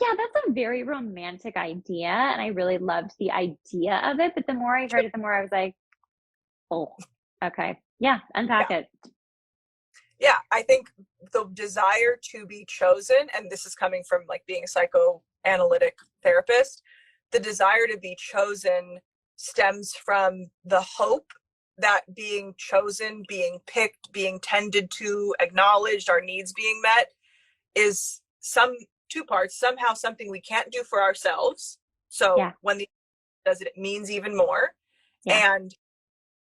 yeah, that's a very romantic idea. And I really loved the idea of it. But the more I heard it, the more I was like, oh, okay. Yeah, Yeah. unpack it. Yeah. I think the desire to be chosen, and this is coming from like being a psychoanalytic therapist, the desire to be chosen stems from the hope that being chosen, being picked, being tended to, acknowledged, our needs being met is some two parts, somehow something we can't do for ourselves. So Yeah. when the does it, it means even more. Yeah. And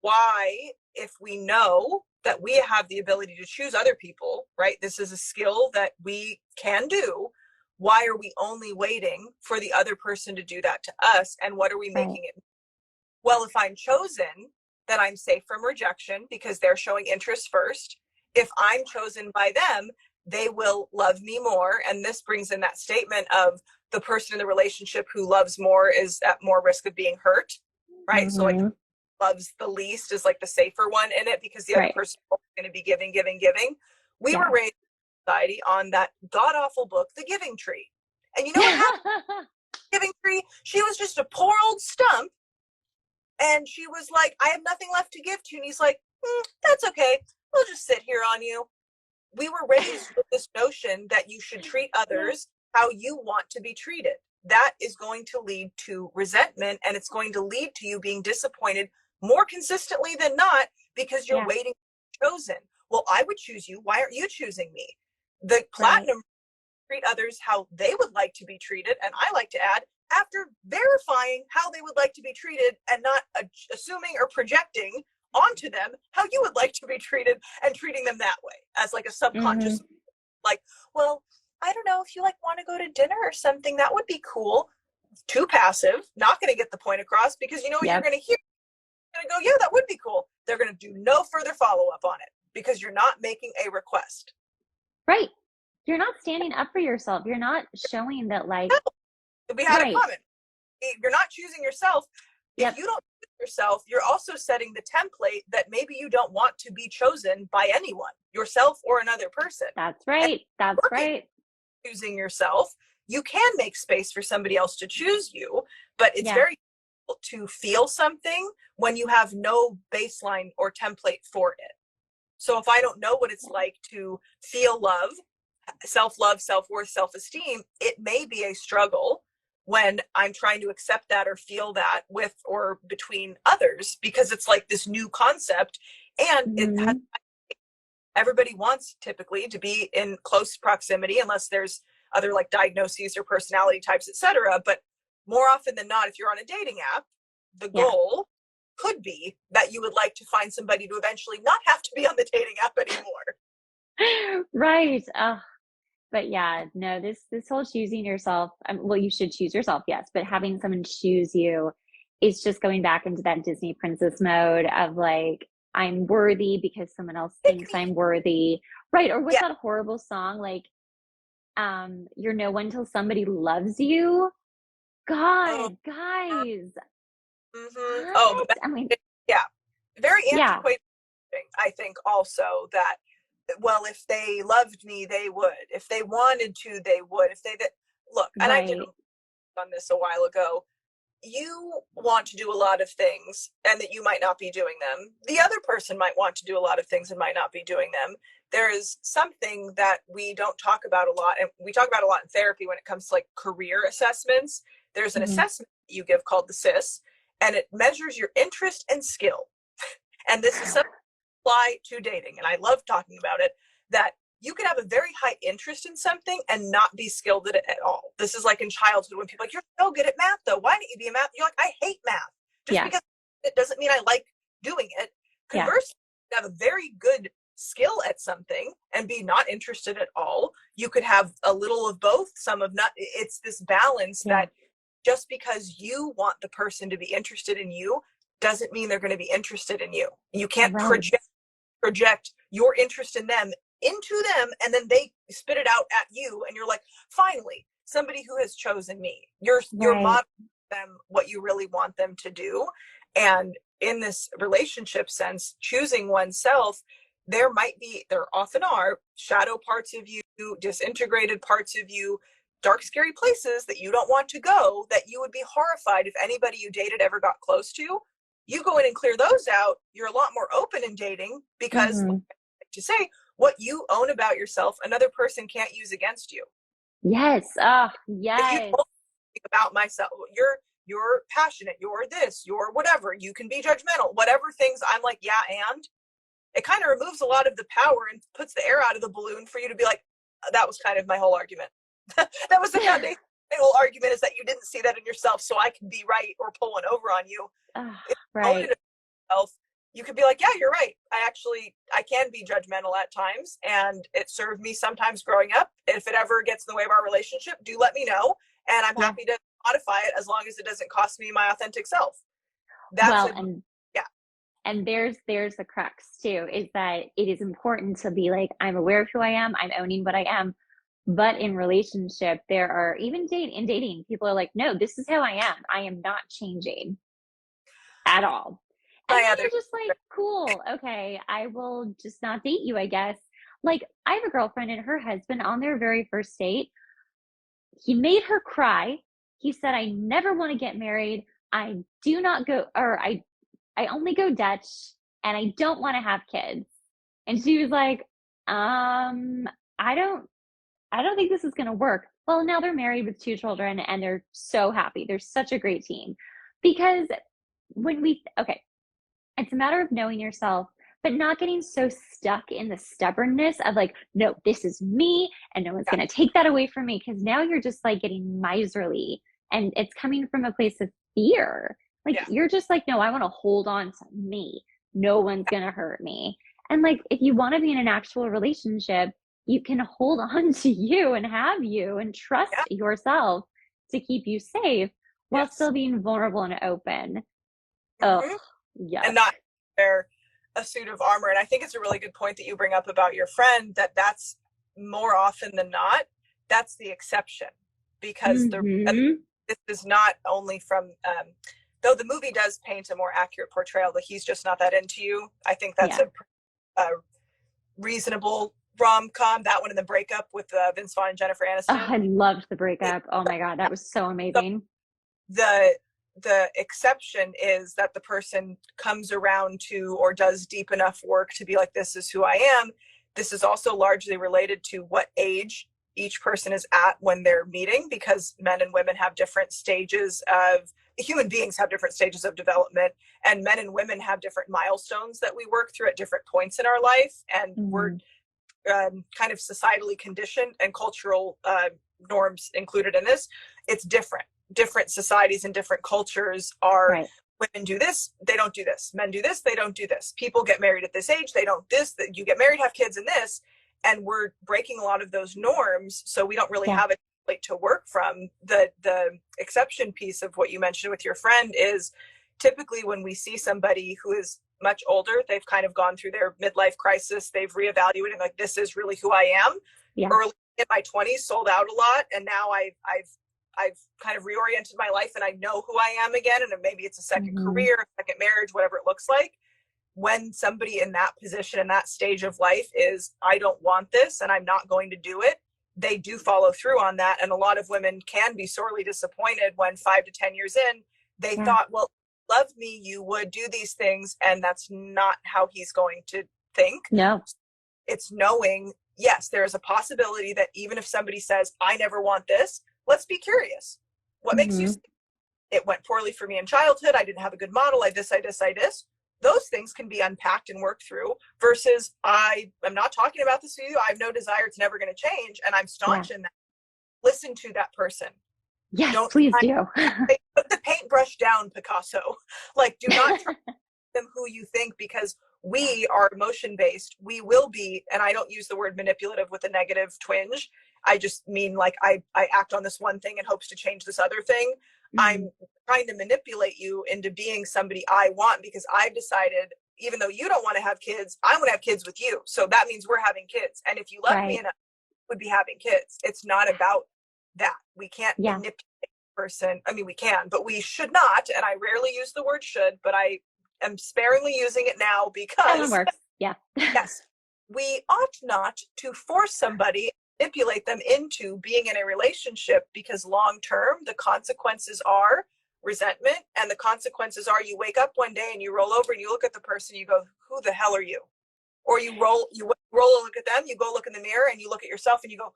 why, if we know that we have the ability to choose other people, right? This is a skill that we can do. Why are we only waiting for the other person to do that to us? And what are we Right. making it? Well, if I'm chosen, then I'm safe from rejection because they're showing interest first. If I'm chosen by them, they will love me more. And this brings in that statement of the person in the relationship who loves more is at more risk of being hurt, right? So like Mm-hmm. loves the least is like the safer one in it because the other Right. person is going to be giving, giving, giving. We were Yeah. raised in society on that god awful book, The Giving Tree. And you know what happened? Giving Tree, she was just a poor old stump. And she was like, I have nothing left to give to you. And he's like, that's okay. We'll just sit here on you. We were raised with this notion that you should treat Yeah. others how you want to be treated. That is going to lead to resentment, and it's going to lead to you being disappointed more consistently than not because you're Yeah. waiting to be chosen. Well, I would choose you. Why aren't you choosing me? The Right. platinum treat others how they would like to be treated, and I like to add, after verifying how they would like to be treated and not assuming or projecting onto them how you would like to be treated and treating them that way as like a Mm-hmm. subconscious, like, well, I don't know if you like want to go to dinner or something, that would be cool. Too passive, not going to get the point across because you know what you're Yep. going to hear. You're going to go, yeah, that would be cool. They're going to do no further follow-up on it because you're not making a request. Right. You're not standing up for yourself. You're not showing that, like, No, we had a right. comment. You're not choosing yourself. If Yep. you don't choose yourself, you're also setting the template that maybe you don't want to be chosen by anyone, yourself or another person. That's And right. That's working right. choosing yourself, you can make space for somebody else to choose you, but it's Yeah. very difficult to feel something when you have no baseline or template for it. So if I don't know what it's like to feel love, self-love, self-worth, self-esteem, it may be a struggle when I'm trying to accept that or feel that with or between others because it's like this new concept and it has, Mm-hmm. everybody wants typically to be in close proximity unless there's other like diagnoses or personality types, etc. But more often than not, if you're on a dating app, the Yeah. goal could be that you would like to find somebody to eventually not have to be on the dating app anymore. Right. But yeah, no, this whole choosing yourself, well, you should choose yourself, yes, but having someone choose you is just going back into that Disney princess mode of like, I'm worthy because someone else Pick thinks me. I'm worthy. Right. Or what's Yeah. that horrible song? Like, you're no one till somebody loves you. Oh, God, guys, oh, what? I mean, yeah. Very yeah, antiquated. I think also that, well, if they loved me, they would. If they wanted to, they would. If they did, look, and I did right. on this a while ago. You want to do a lot of things and that you might not be doing them. The other person might want to do a lot of things and might not be doing them. There is something that we don't talk about a lot, and we talk about a lot in therapy when it comes to like career assessments. There's an Hmm. assessment that you give called the CIS, and it measures your interest and skill. And this is something apply to dating, and I love talking about it, that you can have a very high interest in something and not be skilled at it at all. This is like in childhood when people are like, you're so good at math though. Why don't you be a math? You're like, I hate math. Just Yeah, because it doesn't mean I like doing it. yeah, Conversely, you have a very good skill at something and be not interested at all. You could have a little of both, some of not. It's this balance yeah, that just because you want the person to be interested in you doesn't mean they're going to be interested in you. You can't right. project your interest in them into them and then they spit it out at you and you're like, finally somebody who has chosen me. You're Right. modeling them what you really want them to do. And in this relationship sense, choosing oneself, there often are shadow parts of you, disintegrated parts of you, dark scary places that you don't want to go, that you would be horrified if anybody you dated ever got close to. You go in and clear those out, you're a lot more open in dating because, Hmm. like to say, what you own about yourself, another person can't use against you. Yes. Oh, If you yes. told me about myself, you're you're passionate, you're this, you're whatever, you can be judgmental, whatever things I'm like, yeah, and it kind of removes a lot of the power and puts the air out of the balloon for you to be like, that was kind of my whole argument. That was the foundation. My whole argument is that you didn't see that in yourself, so I can be right or pull one over on you. If you own Right. it yourself, you could be like, yeah, you're right. I can be judgmental at times, and it served me sometimes growing up. If it ever gets in the way of our relationship, do let me know, and I'm Yeah. happy to modify it as long as it doesn't cost me my authentic self. That's Well, a yeah, and there's the crux too, is that it is important to be like, I'm aware of who I am, I'm owning what I am. But in relationship, there are even in dating, people are like, no, this is how I am not changing at all. And my then other you're just like, cool, okay, I will just not date you, I guess. Like, I have a girlfriend and her husband on their very first date, he made her cry. He said, I never want to get married. I do not go, or I only go Dutch and I don't want to have kids. And she was like, I don't think this is going to work. Well, now they're married with 2 children and they're so happy. They're such a great team. Because okay, it's a matter of knowing yourself, but not getting so stuck in the stubbornness of like, no, this is me and no one's yeah, going to take that away from me. Cause now you're just like getting miserly and it's coming from a place of fear. Like yeah, you're just like, no, I want to hold on to me. No one's going to hurt me. And like, if you want to be in an actual relationship, you can hold on to you and have you and trust yeah, yourself to keep you safe while yes. still being vulnerable and open. Oh, Hmm. yes. And not wear a suit of armor. And I think it's a really good point that you bring up about your friend, that that's more often than not, that's the exception, because Mm-hmm. this is not only from, though the movie does paint a more accurate portrayal that he's just not that into you. I think that's Yeah. a reasonable rom-com, that one, in the breakup with Vince Vaughn and Jennifer Oh, Aniston. I loved the It, breakup. Oh my God, that was so amazing. the the exception is that the person comes around to or does deep enough work to be like, this is who I am. This is also largely related to what age each person is at when they're meeting, because men and women have different stages of, human beings have different stages of development, and men and women have different milestones that we work through at different points in our life, and we're Mm-hmm. kind of societally conditioned and cultural norms included in this. It's different societies and different cultures are, Right. women do this, they don't do this, men do this, they don't do this, people get married at this age, they don't this, that you get married, have kids, and this, and we're breaking a lot of those norms, so we don't really Yeah. have a template to work from. The exception piece of what you mentioned with your friend is, typically when we see somebody who is much older, they've kind of gone through their midlife crisis, they've reevaluated, like, this is really who I am. Yeah. Early in my 20s, sold out a lot, and now I've kind of reoriented my life and I know who I am again, and maybe it's a second Mm-hmm. career, a second marriage, whatever it looks like. When somebody in that position, in that stage of life, is, I don't want this and I'm not going to do it, they do follow through on that. And a lot of women can be sorely disappointed when 5 to 10 years in, they Yeah. thought, well, love me, you would do these things, and that's not how he's going to think. No. It's knowing, yes, there is a possibility that even if somebody says, I never want this, let's be curious. What makes you Mm-hmm. say it went poorly for me in childhood? I didn't have a good model. I this. Those things can be unpacked and worked through, versus, I am not talking about this with you. I have no desire. It's never going to change. And I'm Yeah. staunch in that. Listen to that person. Yes, Don't please try do. to put the paintbrush down, Picasso. Like, do not try them who you think, because Yeah. we are emotion based. We will be, and I don't use the word manipulative with a negative twinge. I just mean, like, I act on this one thing in hopes to change this other thing. Mm-hmm. I'm trying to manipulate you into being somebody I want, because I've decided, even though you don't want to have kids, I want to have kids with you. So that means we're having kids. And if you love me Right. enough, would be having kids. It's not about that. We can't Yeah. manipulate a person. I mean, we can, but we should not. And I rarely use the word should, but I am sparingly using it now, That one because works. Yeah. yes, we ought not to force somebody, manipulate them into being in a relationship, because long term the consequences are resentment, and the consequences are, you wake up one day and you roll over and you look at the person, you go, who the hell are you? Or you roll a look at them, you go look in the mirror and you look at yourself and you go,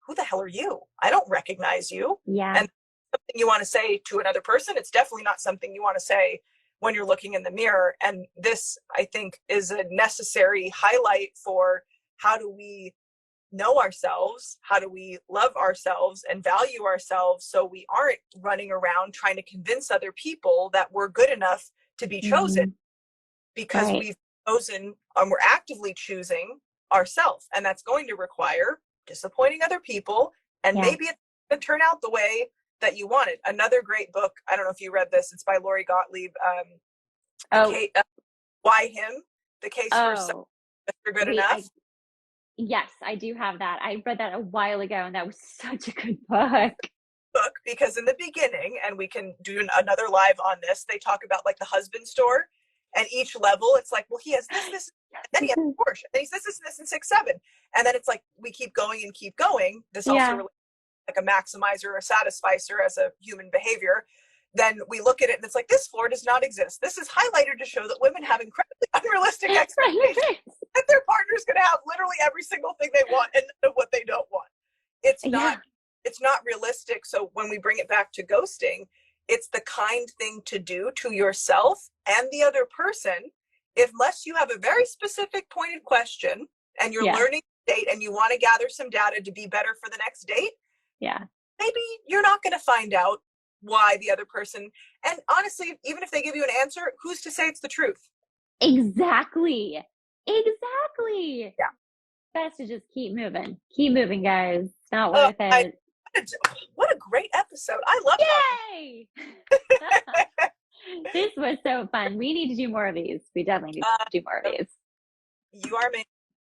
who the hell are you? I don't recognize you. Yeah. And something you want to say to another person. It's definitely not something you want to say when you're looking in the mirror. And this, I think, is a necessary highlight for how do we know ourselves, how do we love ourselves and value ourselves, so we aren't running around trying to convince other people that we're good enough to be chosen, Mm-hmm. because Right. we've chosen and we're actively choosing ourselves. And that's going to require disappointing other people. And Yeah. maybe it's going to turn out the way that you wanted. Another great book, I don't know if you read this, it's by Lori Gottlieb, the Oh, case, Why Him? The Case for oh, You're Good wait, Enough. yes, I do have that. I read that a while ago and that was such a good book. Book, because in the beginning, and we can do another live on this, they talk about like the husband store, and each level it's like, well, he has this, and then he has a Porsche, and he's this and 6-7, and then it's like we keep going and keep going. This also Yeah. relates like a maximizer or a satisficer as a human behavior. Then we look at it and it's like, this floor does not exist. This is highlighted to show that women have incredibly unrealistic expectations that their partner is going to have literally every single thing they want and none of what they don't want. It's not Yeah, it's not realistic. So when we bring it back to ghosting, it's the kind thing to do to yourself and the other person. Unless you have a very specific pointed question and you're yeah, learning to date and you want to gather some data to be better for the next date, yeah. maybe you're not going to find out why the other person, and honestly, even if they give you an answer, who's to say it's the truth? Exactly. Exactly. Yeah. Best to just keep moving. Keep moving, guys. It's not Oh, worth it. what a great episode. I love talking. Yay! This was so fun. We need to do more of these. We definitely need uh, to do more of these. you are amazing.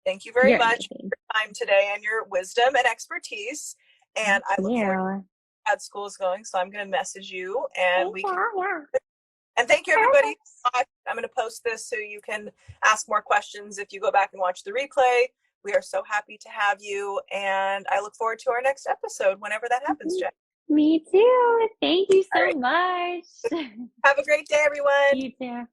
Thank you very You're much amazing. for your time today and your wisdom and expertise. Thank And I look forward you. to how school is going. So I'm going to message you and Thank we can. you. Yeah. And thank you, everybody. Perfect. I'm going to post this so you can ask more questions if you go back and watch the replay. We are so happy to have you. And I look forward to our next episode whenever that happens, Jack. Me too. Thank you All so right. much. Have a great day, everyone. You too.